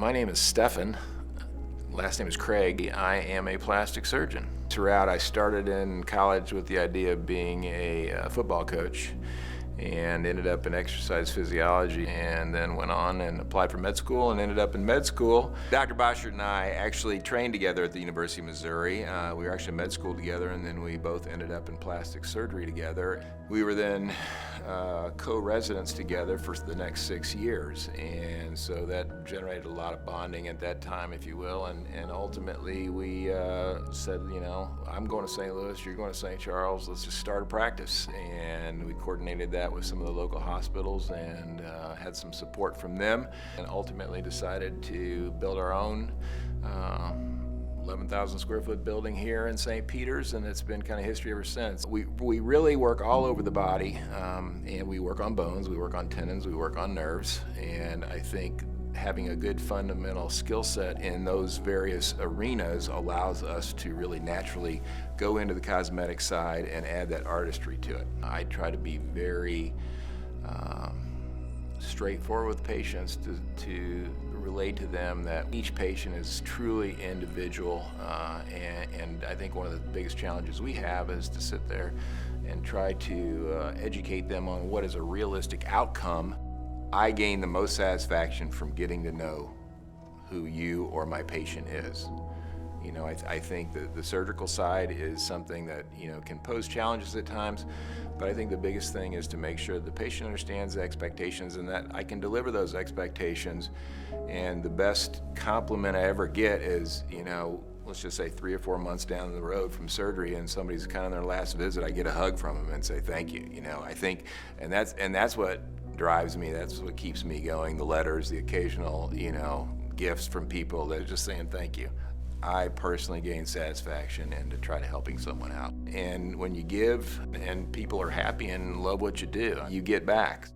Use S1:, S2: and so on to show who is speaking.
S1: My name is Stefan. Last name is Craig. I am a plastic surgeon. Throughout, I started in college with the idea of being a football coach and ended up in exercise physiology, and then went on and applied for med school and ended up in med school. Dr. Boschert and I actually trained together at the University of Missouri. We were actually in med school together, and then we both ended up in plastic surgery together. We were then co-residents together for the next 6 years, and so that generated a lot of bonding at that time, if you will, and ultimately we said, you know, I'm going to St. Louis, you're going to St. Charles, let's just start a practice. And we coordinated that with some of the local hospitals and had some support from them, and ultimately decided to build our own 11,000 square foot building here in St. Peter's, and it's been kind of history ever since. We really work all over the body, and we work on bones, we work on tendons, we work on nerves, and I think having a good fundamental skill set in those various arenas allows us to really naturally go into the cosmetic side and add that artistry to it. I try to be very straightforward with patients to relate to them that each patient is truly individual, and I think one of the biggest challenges we have is to sit there and try to educate them on what is a realistic outcome. I gain the most satisfaction from getting to know who you or my patient is. You know, I think that the surgical side is something that, you know, can pose challenges at times, but I think the biggest thing is to make sure the patient understands the expectations and that I can deliver those expectations. And the best compliment I ever get is, you know, let's just say 3 or 4 months down the road from surgery and somebody's kind of their last visit, I get a hug from them and say thank you. You know, I think, and that's what drives me, that's what keeps me going, the letters, the occasional, you know, gifts from people that are just saying thank you. I personally gain satisfaction into try to helping someone out. And when you give and people are happy and love what you do, you get back.